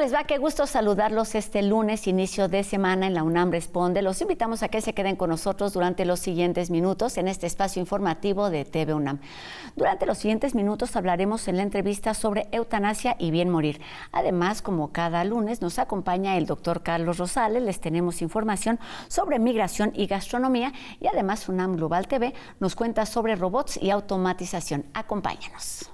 les va? Qué gusto saludarlos este lunes, inicio de semana en la UNAM Responde. Los invitamos a que se queden con nosotros durante los siguientes minutos en este espacio informativo de TV UNAM. Durante los siguientes minutos hablaremos en la entrevista sobre eutanasia y bien morir. Además, como cada lunes, nos acompaña el doctor Carlos Rosales. Les tenemos información sobre migración y gastronomía y además UNAM Global TV nos cuenta sobre robots y automatización. Acompáñanos.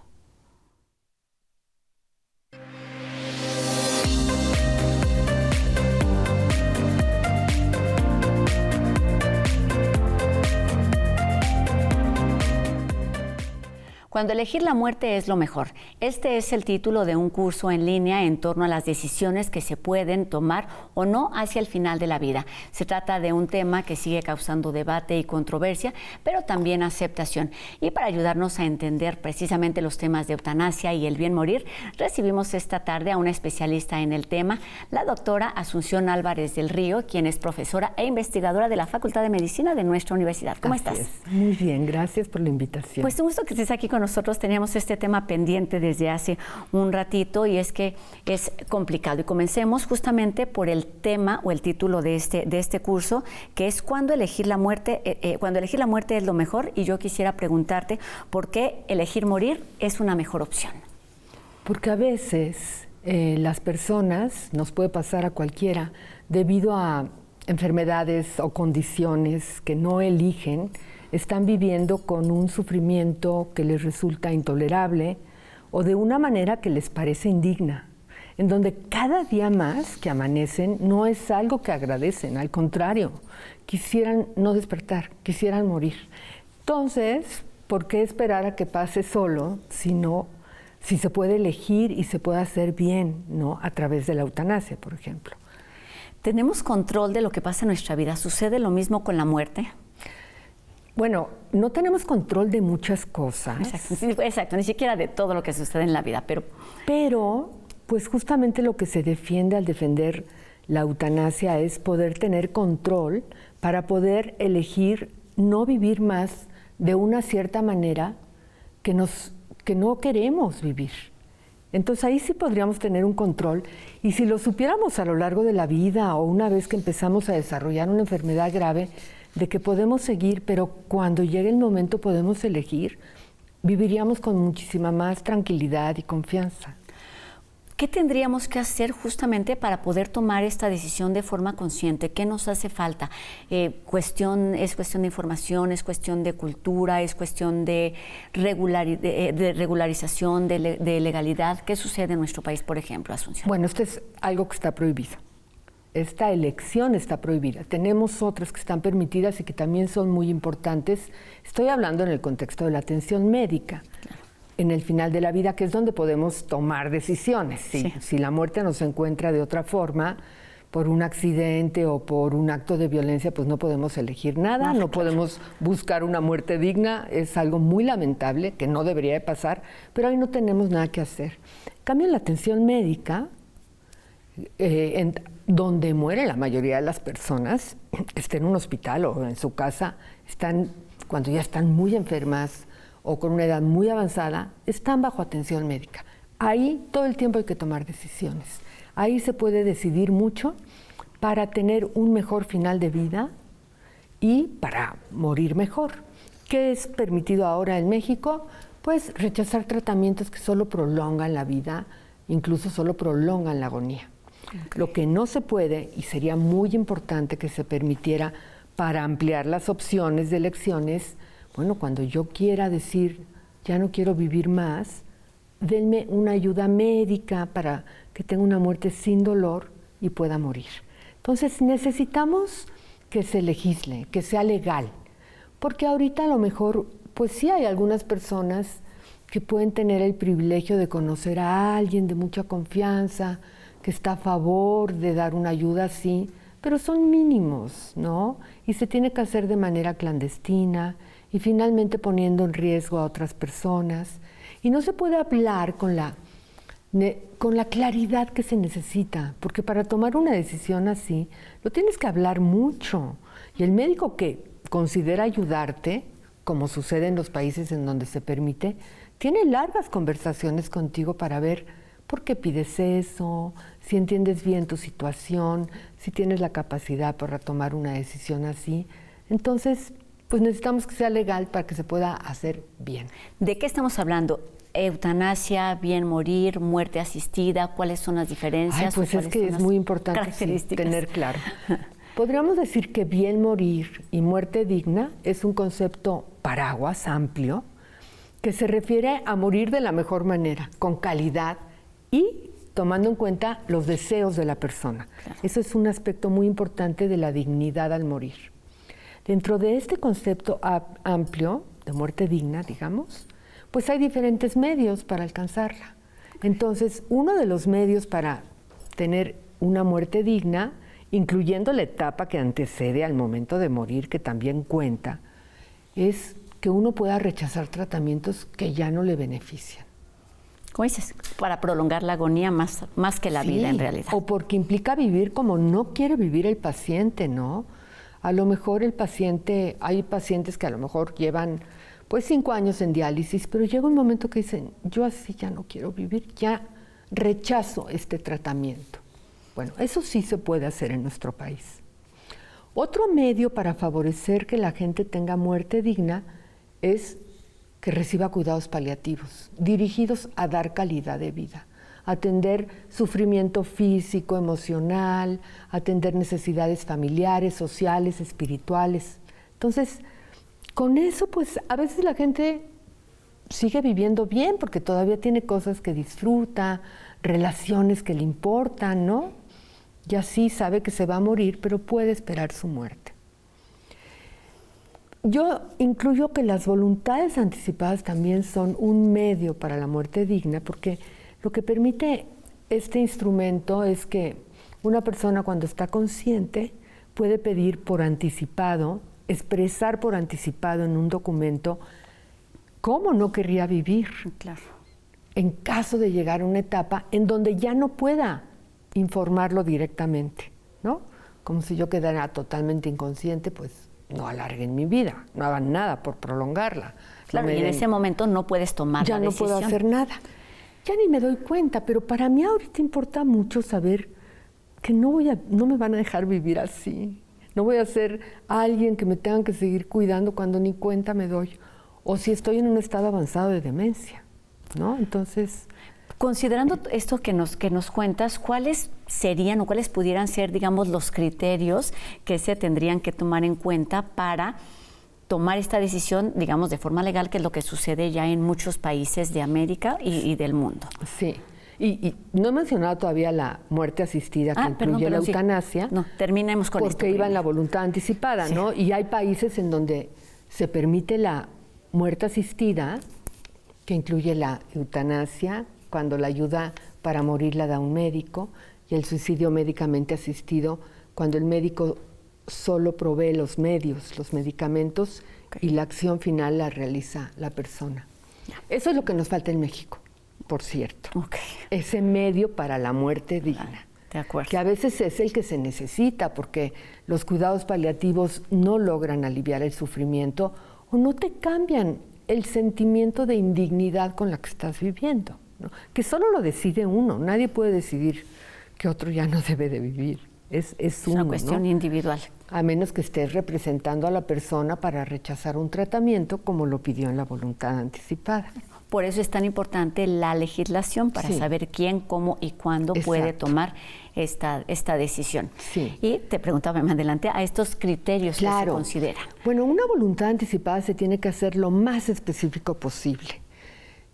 Cuando elegir la muerte es lo mejor. Este es el título de un curso en línea en torno a las decisiones que se pueden tomar o no hacia el final de la vida. Se trata de un tema que sigue causando debate y controversia, pero también aceptación. Y para ayudarnos a entender precisamente los temas de eutanasia y el bien morir, recibimos esta tarde a una especialista en el tema, la doctora Asunción Álvarez del Río, quien es profesora e investigadora de la Facultad de Medicina de nuestra universidad. ¿Cómo estás? Muy bien, gracias por la invitación. Pues un gusto que estés aquí con nosotros. Teníamos este tema pendiente desde hace un ratito y es que es complicado. Y comencemos justamente por el tema o el título de este curso, que es cuando elegir la muerte es lo mejor. Y yo quisiera preguntarte por qué elegir morir es una mejor opción. Porque a veces las personas, nos puede pasar a cualquiera, debido a enfermedades o condiciones que no eligen, están viviendo con un sufrimiento que les resulta intolerable o de una manera que les parece indigna, en donde cada día más que amanecen no es algo que agradecen, al contrario, quisieran no despertar, quisieran morir. Entonces, ¿por qué esperar a que pase solo si se puede elegir y se puede hacer bien, ¿no? A través de la eutanasia, por ejemplo? ¿Tenemos control de lo que pasa en nuestra vida? ¿Sucede lo mismo con la muerte? Bueno, no tenemos control de muchas cosas. Exacto, ni siquiera de todo lo que sucede en la vida, Pero, pues justamente lo que se defiende al defender la eutanasia es poder tener control para poder elegir no vivir más de una cierta manera que no queremos vivir. Entonces ahí sí podríamos tener un control, y si lo supiéramos a lo largo de la vida o una vez que empezamos a desarrollar una enfermedad grave, de que podemos seguir, pero cuando llegue el momento podemos elegir, viviríamos con muchísima más tranquilidad y confianza. ¿Qué tendríamos que hacer justamente para poder tomar esta decisión de forma consciente? ¿Qué nos hace falta? ¿Es cuestión de información, es cuestión de cultura, es cuestión de regularización, de legalidad? ¿Qué sucede en nuestro país, por ejemplo, Asunción? Bueno, esto es algo que está prohibido. Esta elección está prohibida. Tenemos otras que están permitidas y que también son muy importantes. Estoy hablando en el contexto de la atención médica, en el final de la vida, que es donde podemos tomar decisiones. Sí. Si la muerte nos encuentra de otra forma, por un accidente o por un acto de violencia, pues no podemos elegir nada, no podemos buscar una muerte digna. Es algo muy lamentable, que no debería de pasar, pero ahí no tenemos nada que hacer. En cambio, en la atención médica, donde muere la mayoría de las personas, esté en un hospital o en su casa, cuando ya están muy enfermas o con una edad muy avanzada, están bajo atención médica. Ahí todo el tiempo hay que tomar decisiones. Ahí se puede decidir mucho para tener un mejor final de vida y para morir mejor. ¿Qué es permitido ahora en México? Pues rechazar tratamientos que solo prolongan la vida, incluso solo prolongan la agonía. Okay. Lo que no se puede, y sería muy importante que se permitiera para ampliar las opciones de elecciones, bueno, cuando yo quiera decir, ya no quiero vivir más, denme una ayuda médica para que tenga una muerte sin dolor y pueda morir. Entonces necesitamos que se legisle, que sea legal, porque ahorita a lo mejor, pues sí hay algunas personas que pueden tener el privilegio de conocer a alguien de mucha confianza, que está a favor de dar una ayuda así, pero son mínimos, ¿no? Y se tiene que hacer de manera clandestina y finalmente poniendo en riesgo a otras personas. Y no se puede hablar con la claridad que se necesita, porque para tomar una decisión así, lo tienes que hablar mucho. Y el médico que considera ayudarte, como sucede en los países en donde se permite, tiene largas conversaciones contigo para ver por qué pides eso, si entiendes bien tu situación, si tienes la capacidad para tomar una decisión así. Entonces, pues necesitamos que sea legal para que se pueda hacer bien. ¿De qué estamos hablando? Eutanasia, bien morir, muerte asistida, ¿cuáles son las diferencias? Pues es que es muy importante tener claro. Podríamos decir que bien morir y muerte digna es un concepto paraguas amplio que se refiere a morir de la mejor manera, con calidad y tomando en cuenta los deseos de la persona. Claro. Eso es un aspecto muy importante de la dignidad al morir. Dentro de este concepto amplio de muerte digna, digamos, pues hay diferentes medios para alcanzarla. Entonces, uno de los medios para tener una muerte digna, incluyendo la etapa que antecede al momento de morir, que también cuenta, es que uno pueda rechazar tratamientos que ya no le benefician. ¿Cómo dices? Para prolongar la agonía más que la vida en realidad. O porque implica vivir como no quiere vivir el paciente, ¿no? A lo mejor el paciente, hay pacientes que a lo mejor llevan pues 5 años en diálisis, pero llega un momento que dicen, yo así ya no quiero vivir, ya rechazo este tratamiento. Bueno, eso sí se puede hacer en nuestro país. Otro medio para favorecer que la gente tenga muerte digna es que reciba cuidados paliativos, dirigidos a dar calidad de vida, atender sufrimiento físico, emocional, atender necesidades familiares, sociales, espirituales. Entonces, con eso, pues a veces la gente sigue viviendo bien porque todavía tiene cosas que disfruta, relaciones que le importan, ¿no? Y así sabe que se va a morir, pero puede esperar su muerte. Yo incluyo que las voluntades anticipadas también son un medio para la muerte digna, porque lo que permite este instrumento es que una persona cuando está consciente puede pedir por anticipado, expresar por anticipado en un documento cómo no querría vivir. Claro. En caso de llegar a una etapa en donde ya no pueda informarlo directamente, ¿no? Como si yo quedara totalmente inconsciente, pues no alarguen mi vida, no hagan nada por prolongarla. Claro, y en ese momento no puedes tomar la decisión. Ya no puedo hacer nada. Ya ni me doy cuenta, pero para mí ahorita importa mucho saber que no me van a dejar vivir así. No voy a ser alguien que me tengan que seguir cuidando cuando ni cuenta me doy. O si estoy en un estado avanzado de demencia, ¿no? Entonces, considerando esto que nos cuentas, ¿cuáles serían o cuáles pudieran ser, digamos, los criterios que se tendrían que tomar en cuenta para tomar esta decisión, digamos, de forma legal, que es lo que sucede ya en muchos países de América y del mundo? Sí. Y no he mencionado todavía la muerte asistida, que incluye la eutanasia. Sí. No, terminemos con esto. Porque iba en la voluntad anticipada, sí, ¿no? Y hay países en donde se permite la muerte asistida, que incluye la eutanasia, cuando la ayuda para morir la da un médico, y el suicidio médicamente asistido, cuando el médico solo provee los medios, los medicamentos, y la acción final la realiza la persona. Eso es lo que nos falta en México, por cierto. Ese medio para la muerte digna. De acuerdo. Que a veces es el que se necesita, porque los cuidados paliativos no logran aliviar el sufrimiento o no te cambian el sentimiento de indignidad con la que estás viviendo, ¿no? Que solo lo decide uno, nadie puede decidir que otro ya no debe de vivir, es uno, una cuestión, ¿no?, individual. A menos que estés representando a la persona para rechazar un tratamiento como lo pidió en la voluntad anticipada. Por eso es tan importante la legislación para saber quién, cómo y cuándo puede tomar esta decisión. Sí. Y te preguntaba más adelante a estos criterios que se consideran. Bueno, una voluntad anticipada se tiene que hacer lo más específico posible,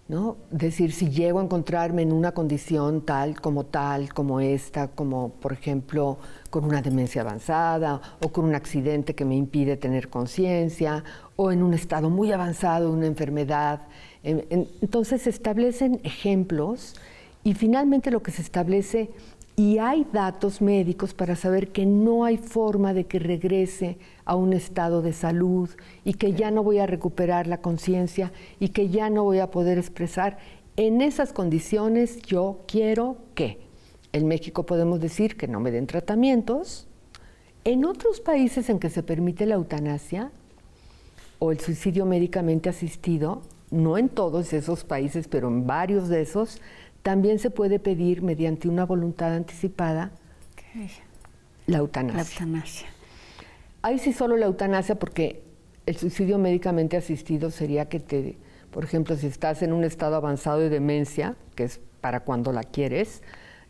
¿no? Decir, si llego a encontrarme en una condición tal, como esta, como por ejemplo con una demencia avanzada o con un accidente que me impide tener conciencia o en un estado muy avanzado de una enfermedad. Entonces se establecen ejemplos y finalmente lo que se establece, y hay datos médicos para saber que no hay forma de que regrese a un estado de salud y que ya no voy a recuperar la conciencia y que ya no voy a poder expresar. En esas condiciones yo quiero que, en México podemos decir que no me den tratamientos. En otros países en que se permite la eutanasia o el suicidio médicamente asistido, no en todos esos países, pero en varios de esos, también se puede pedir mediante una voluntad anticipada la eutanasia. La eutanasia. Ahí sí solo la eutanasia, porque el suicidio médicamente asistido sería que por ejemplo, si estás en un estado avanzado de demencia, que es para cuando la quieres,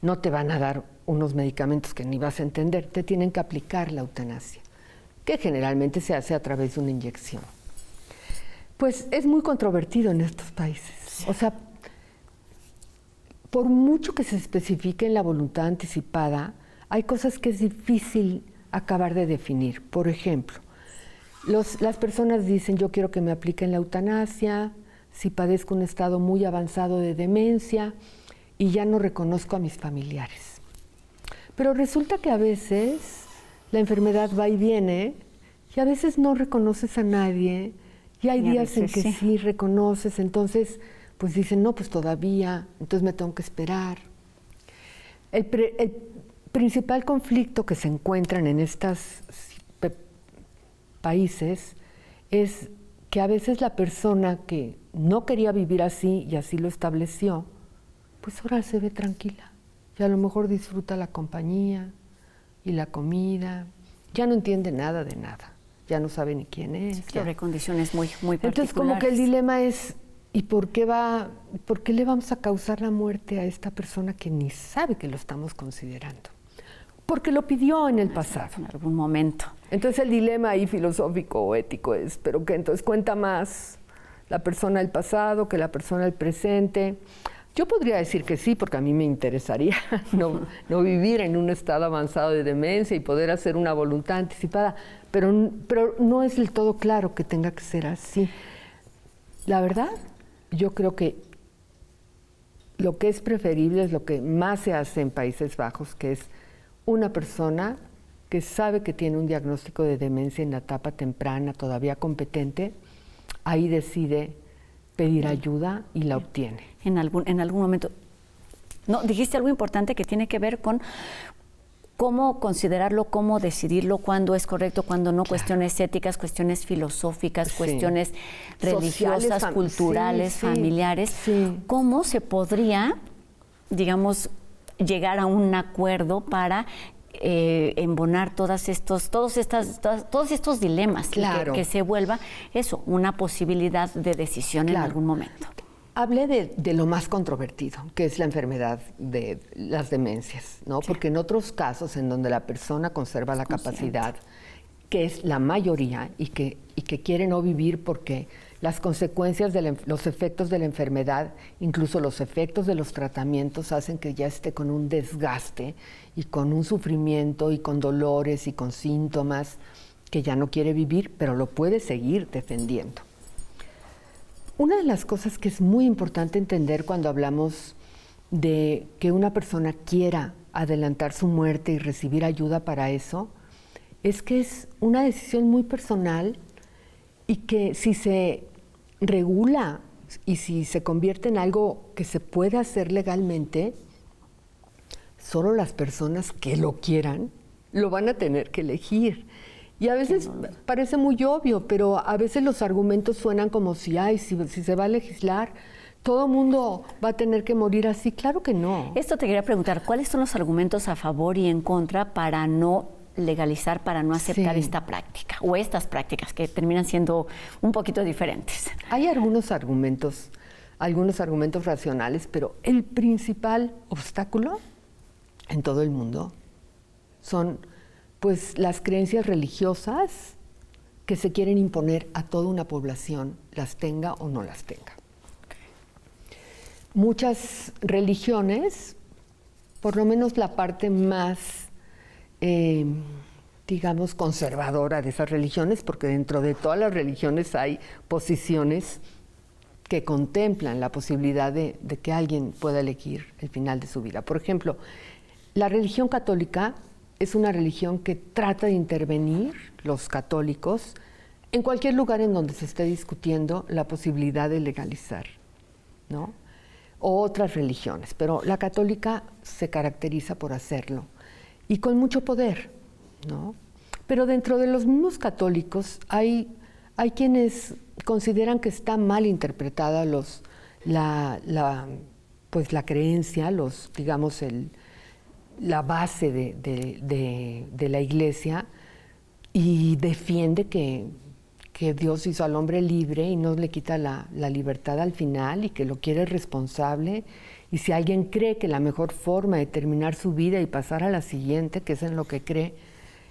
no te van a dar unos medicamentos que ni vas a entender, te tienen que aplicar la eutanasia, que generalmente se hace a través de una inyección. Pues es muy controvertido en estos países. Sí. O sea, por mucho que se especifique en la voluntad anticipada, hay cosas que es difícil acabar de definir. Por ejemplo, las personas dicen, yo quiero que me apliquen la eutanasia si padezco un estado muy avanzado de demencia y ya no reconozco a mis familiares. Pero resulta que a veces la enfermedad va y viene y a veces no reconoces a nadie y hay días en que sí reconoces, entonces pues dicen, no, pues todavía, entonces me tengo que esperar. El principal conflicto que se encuentran en estos países es que a veces la persona que no quería vivir así y así lo estableció, pues ahora se ve tranquila y a lo mejor disfruta la compañía y la comida, ya no entiende nada de nada, ya no sabe ni quién es. Sobre condiciones muy particulares. Entonces como que el dilema es, ¿y por qué le vamos a causar la muerte a esta persona que ni sabe que lo estamos considerando? Porque lo pidió en el pasado. En algún momento. Entonces el dilema ahí filosófico o ético es, ¿pero qué? Entonces cuenta más la persona del pasado que la persona del presente. Yo podría decir que sí, porque a mí me interesaría no vivir en un estado avanzado de demencia y poder hacer una voluntad anticipada, pero no es del todo claro que tenga que ser así. La verdad, yo creo que lo que es preferible es lo que más se hace en Países Bajos, que es una persona que sabe que tiene un diagnóstico de demencia en la etapa temprana, todavía competente, ahí decide pedir ayuda y la obtiene. En algún momento. No, dijiste algo importante que tiene que ver con cómo considerarlo, cómo decidirlo, cuándo es correcto, cuándo no, cuestiones éticas, cuestiones filosóficas, cuestiones religiosas, culturales, familiares. ¿Cómo se podría, digamos, llegar a un acuerdo para embonar todos estos dilemas, que se vuelva eso, una posibilidad de decisión en algún momento? Hablé de lo más controvertido, que es la enfermedad de las demencias, ¿no? Porque en otros casos en donde la persona conserva la capacidad, que es la mayoría, y que quiere no vivir porque las consecuencias los efectos de la enfermedad, incluso los efectos de los tratamientos, hacen que ya esté con un desgaste y con un sufrimiento y con dolores y con síntomas que ya no quiere vivir, pero lo puede seguir defendiendo. Una de las cosas que es muy importante entender cuando hablamos de que una persona quiera adelantar su muerte y recibir ayuda para eso, es que es una decisión muy personal y que si se regula y si se convierte en algo que se puede hacer legalmente, solo las personas que lo quieran lo van a tener que elegir. Y a veces parece muy obvio, pero a veces los argumentos suenan como si se va a legislar, todo el mundo va a tener que morir así. Claro que no. Esto te quería preguntar, ¿cuáles son los argumentos a favor y en contra para no legalizar, para no aceptar esta práctica o estas prácticas que terminan siendo un poquito diferentes? Hay algunos argumentos racionales, pero el principal obstáculo en todo el mundo son pues las creencias religiosas que se quieren imponer a toda una población, las tenga o no las tenga. Muchas religiones, por lo menos la parte más, digamos, conservadora de esas religiones, porque dentro de todas las religiones hay posiciones que contemplan la posibilidad de que alguien pueda elegir el final de su vida. Por ejemplo, la religión católica es una religión que trata de intervenir, los católicos, en cualquier lugar en donde se esté discutiendo la posibilidad de legalizar, ¿no? O otras religiones, pero la católica se caracteriza por hacerlo y con mucho poder, ¿no? Pero dentro de los mismos católicos hay quienes consideran que está mal interpretada pues la creencia, la base de la Iglesia, y defiende que Dios hizo al hombre libre y no le quita la libertad al final, y que lo quiere responsable. Y si alguien cree que la mejor forma de terminar su vida y pasar a la siguiente, que es en lo que cree,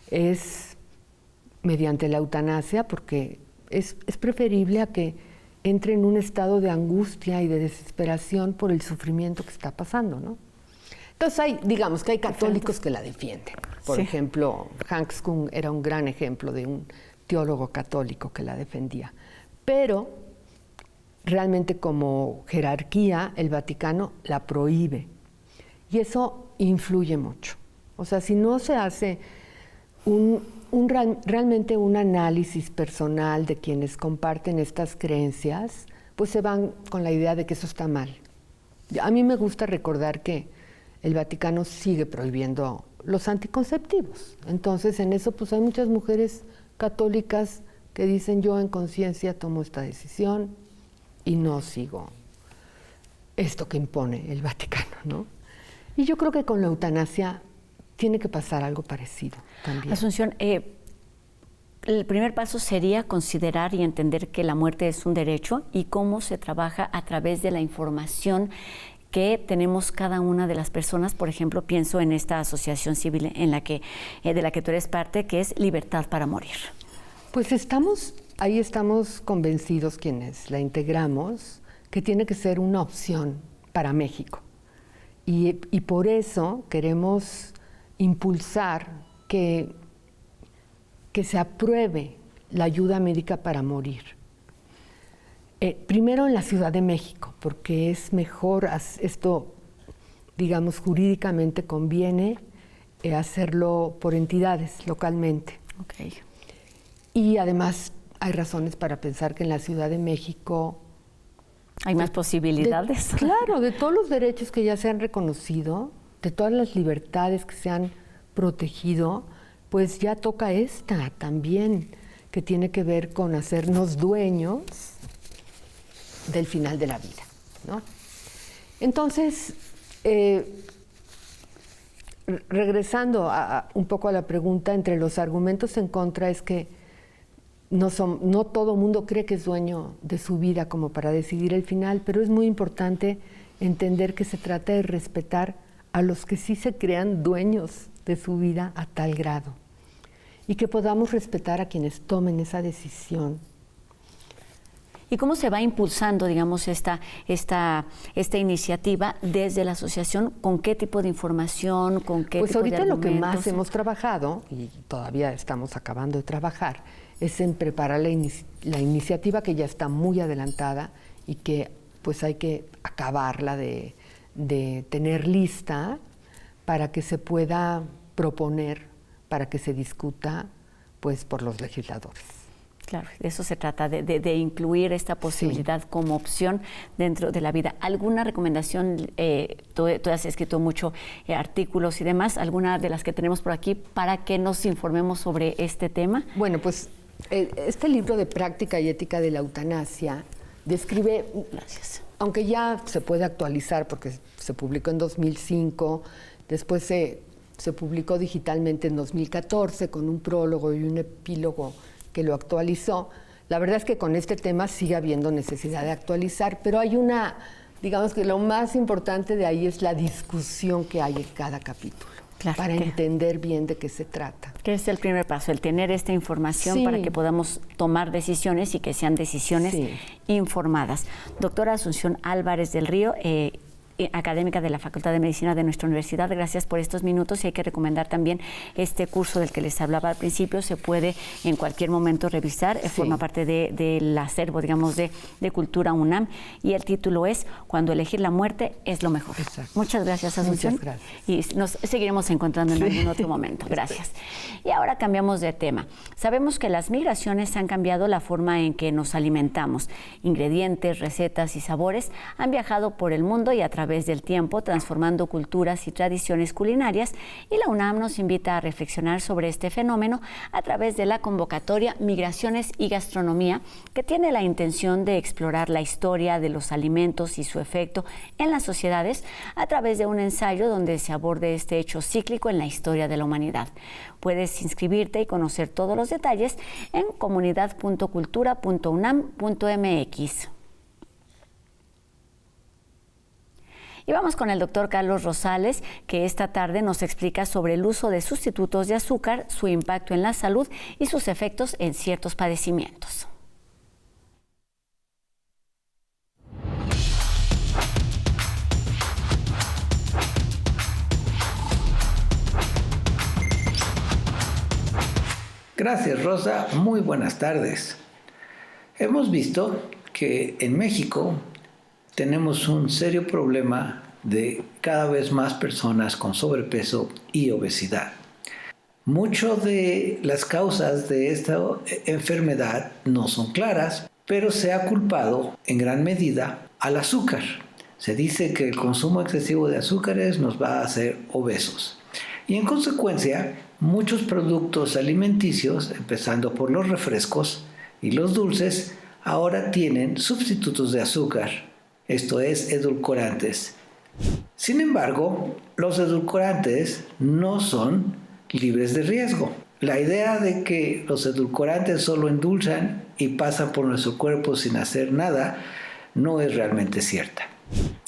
es mediante la eutanasia, porque es preferible a que entre en un estado de angustia y de desesperación por el sufrimiento que está pasando, ¿no? Entonces digamos que hay católicos que la defienden. Por ejemplo, Hans Küng era un gran ejemplo de un teólogo católico que la defendía. Pero realmente como jerarquía el Vaticano la prohíbe. Y eso influye mucho. O sea, si no se hace realmente un análisis personal de quienes comparten estas creencias, pues se van con la idea de que eso está mal. A mí me gusta recordar que el Vaticano sigue prohibiendo los anticonceptivos. Entonces, en eso pues hay muchas mujeres católicas que dicen: yo en conciencia tomo esta decisión y no sigo esto que impone el Vaticano, ¿no? Y yo creo que con la eutanasia tiene que pasar algo parecido también. Asunción, el primer paso sería considerar y entender que la muerte es un derecho, y cómo se trabaja a través de la información que tenemos cada una de las personas. Por ejemplo, pienso en esta asociación civil de la que tú eres parte, que es Libertad para Morir. Pues estamos convencidos quienes la integramos que tiene que ser una opción para México. Y por eso queremos impulsar que se apruebe la ayuda médica para morir. Primero en la Ciudad de México, porque es mejor esto, digamos, jurídicamente conviene hacerlo por entidades localmente. Okay. Y además hay razones para pensar que en la Ciudad de México hay más posibilidades. Claro, de todos los derechos que ya se han reconocido, de todas las libertades que se han protegido, pues ya toca esta también, que tiene que ver con hacernos dueños del final de la vida, ¿no? Entonces, regresando un poco a la pregunta, entre los argumentos en contra es que no todo mundo cree que es dueño de su vida como para decidir el final, pero es muy importante entender que se trata de respetar a los que sí se crean dueños de su vida a tal grado, y que podamos respetar a quienes tomen esa decisión. ¿Y cómo se va impulsando, digamos, esta iniciativa desde la asociación? ¿Con qué tipo de información? ¿Con qué pues tipo de argumentos? Ahorita lo que más hemos trabajado, y todavía estamos acabando de trabajar, es en preparar la iniciativa, que ya está muy adelantada y que pues hay que acabarla de tener lista para que se pueda proponer, para que se discuta pues por los legisladores. Claro, de eso se trata, de incluir esta posibilidad como opción dentro de la vida. ¿Alguna recomendación? Tú has escrito mucho artículos y demás, ¿alguna de las que tenemos por aquí para que nos informemos sobre este tema? Bueno, pues este libro de Práctica y Ética de la Eutanasia describe, gracias, aunque ya se puede actualizar porque se publicó en 2005, después se publicó digitalmente en 2014 con un prólogo y un epílogo que lo actualizó. La verdad es que con este tema sigue habiendo necesidad de actualizar, pero hay digamos que lo más importante de ahí es la discusión que hay en cada capítulo, claro, para entender bien de qué se trata. Que es el primer paso, el tener esta información para que podamos tomar decisiones y que sean decisiones informadas. Doctora Asunción Álvarez del Río, académica de la Facultad de Medicina de nuestra universidad, gracias por estos minutos, y hay que recomendar también este curso del que les hablaba al principio. Se puede en cualquier momento revisar, forma parte del acervo, digamos, de Cultura UNAM, y el título es Cuando elegir la muerte es lo mejor. Exacto. Muchas gracias, Asunción. Muchas gracias. Y nos seguiremos encontrando en algún otro momento. Gracias. Y ahora cambiamos de tema. Sabemos que las migraciones han cambiado la forma en que nos alimentamos. Ingredientes, recetas y sabores han viajado por el mundo y a través través del tiempo, transformando culturas y tradiciones culinarias, y la UNAM nos invita a reflexionar sobre este fenómeno a través de la convocatoria Migraciones y Gastronomía, que tiene la intención de explorar la historia de los alimentos y su efecto en las sociedades a través de un ensayo donde se aborde este hecho cíclico en la historia de la humanidad. Puedes inscribirte y conocer todos los detalles en comunidad.cultura.unam.mx. Y vamos con el doctor Carlos Rosales, que esta tarde nos explica sobre el uso de sustitutos de azúcar, su impacto en la salud y sus efectos en ciertos padecimientos. Gracias, Rosa. Muy buenas tardes. Hemos visto que en México tenemos un serio problema de cada vez más personas con sobrepeso y obesidad. Muchas de las causas de esta enfermedad no son claras, pero se ha culpado en gran medida al azúcar. Se dice que el consumo excesivo de azúcares nos va a hacer obesos. Y en consecuencia, muchos productos alimenticios, empezando por los refrescos y los dulces, ahora tienen sustitutos de azúcar, esto es, edulcorantes. Sin embargo, los edulcorantes no son libres de riesgo. La idea de que los edulcorantes solo endulzan y pasan por nuestro cuerpo sin hacer nada no es realmente cierta.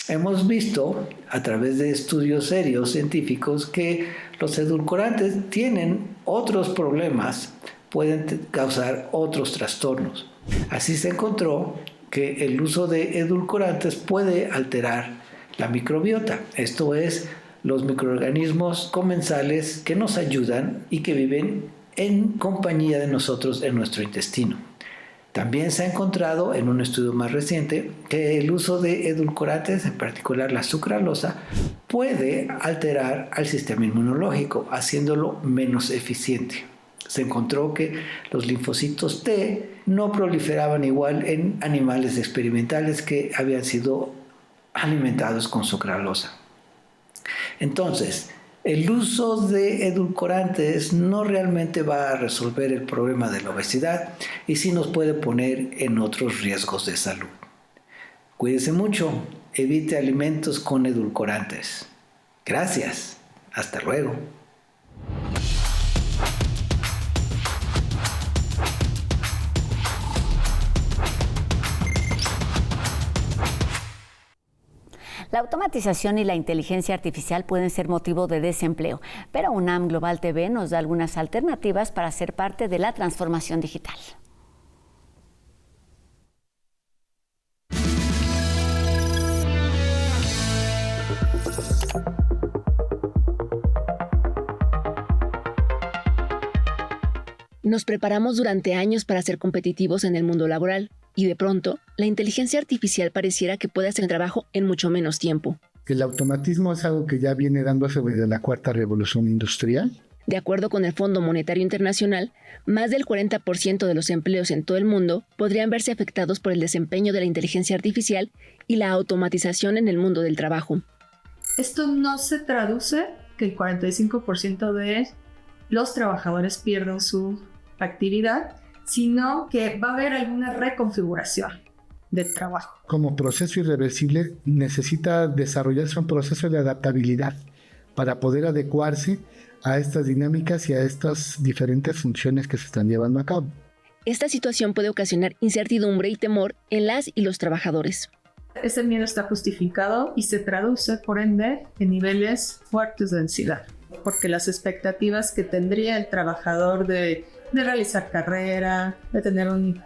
Hemos visto a través de estudios serios científicos que los edulcorantes tienen otros problemas, pueden causar otros trastornos. Así se encontró que el uso de edulcorantes puede alterar la microbiota, esto es, los microorganismos comensales que nos ayudan y que viven en compañía de nosotros en nuestro intestino. También se ha encontrado en un estudio más reciente que el uso de edulcorantes, en particular la sucralosa, puede alterar al sistema inmunológico, haciéndolo menos eficiente. Se encontró que los linfocitos T no proliferaban igual en animales experimentales que habían sido alimentados con sucralosa. Entonces, el uso de edulcorantes no realmente va a resolver el problema de la obesidad y sí nos puede poner en otros riesgos de salud. Cuídese mucho, evite alimentos con edulcorantes. Gracias, hasta luego. La automatización y la inteligencia artificial pueden ser motivo de desempleo, pero UNAM Global TV nos da algunas alternativas para ser parte de la transformación digital. Nos preparamos durante años para ser competitivos en el mundo laboral y de pronto, la inteligencia artificial pareciera que puede hacer el trabajo en mucho menos tiempo. El automatismo es algo que ya viene dándose desde la cuarta revolución industrial. De acuerdo con el Fondo Monetario Internacional, más del 40% de los empleos en todo el mundo podrían verse afectados por el desempeño de la inteligencia artificial y la automatización en el mundo del trabajo. Esto no se traduce que el 45% de los trabajadores pierdan su actividad, sino que va a haber alguna reconfiguración del trabajo. Como proceso irreversible, necesita desarrollarse un proceso de adaptabilidad para poder adecuarse a estas dinámicas y a estas diferentes funciones que se están llevando a cabo. Esta situación puede ocasionar incertidumbre y temor en las y los trabajadores. Ese miedo está justificado y se traduce, por ende, en niveles fuertes de ansiedad, porque las expectativas que tendría el trabajador de realizar carrera, de tener un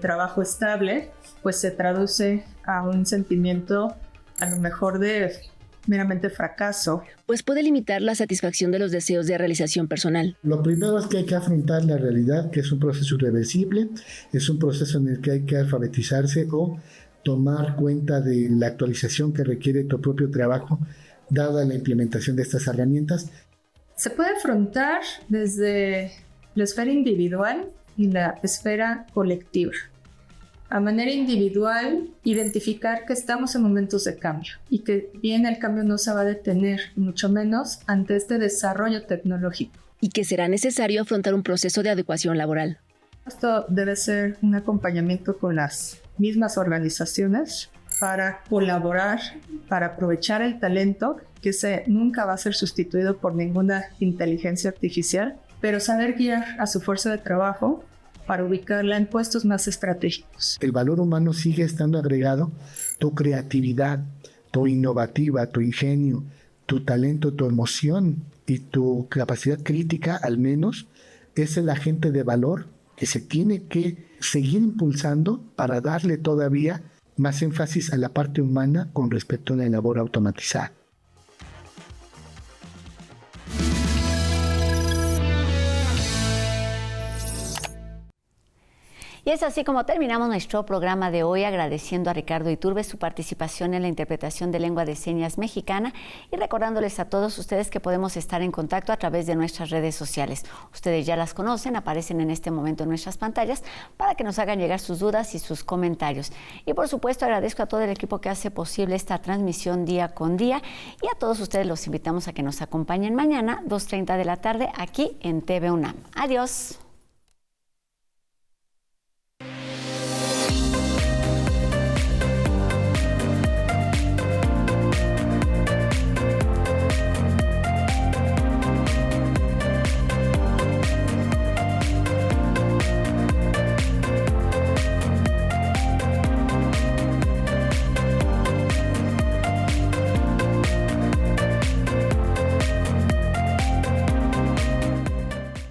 trabajo estable, pues se traduce a un sentimiento a lo mejor de meramente fracaso. Pues puede limitar la satisfacción de los deseos de realización personal. Lo primero es que hay que afrontar la realidad, que es un proceso irreversible, es un proceso en el que hay que alfabetizarse o tomar cuenta de la actualización que requiere tu propio trabajo, dada la implementación de estas herramientas. Se puede afrontar desde la esfera individual y la esfera colectiva. a manera individual, identificar que estamos en momentos de cambio y que bien el cambio no se va a detener, mucho menos ante este desarrollo tecnológico. Y que será necesario afrontar un proceso de adecuación laboral. Esto debe ser un acompañamiento con las mismas organizaciones para colaborar, para aprovechar el talento, que nunca va a ser sustituido por ninguna inteligencia artificial, pero saber guiar a su fuerza de trabajo para ubicarla en puestos más estratégicos. El valor humano sigue estando agregado, tu creatividad, tu innovativa, tu ingenio, tu talento, tu emoción y tu capacidad crítica, al menos, es el agente de valor que se tiene que seguir impulsando para darle todavía más énfasis a la parte humana con respecto a la labor automatizada. Y es así como terminamos nuestro programa de hoy, agradeciendo a Ricardo Iturbe su participación en la interpretación de lengua de señas mexicana y recordándoles a todos ustedes que podemos estar en contacto a través de nuestras redes sociales. Ustedes ya las conocen, aparecen en este momento en nuestras pantallas para que nos hagan llegar sus dudas y sus comentarios. Y por supuesto agradezco a todo el equipo que hace posible esta transmisión día con día y a todos ustedes los invitamos a que nos acompañen mañana 2:30 de la tarde aquí en TV UNAM. Adiós.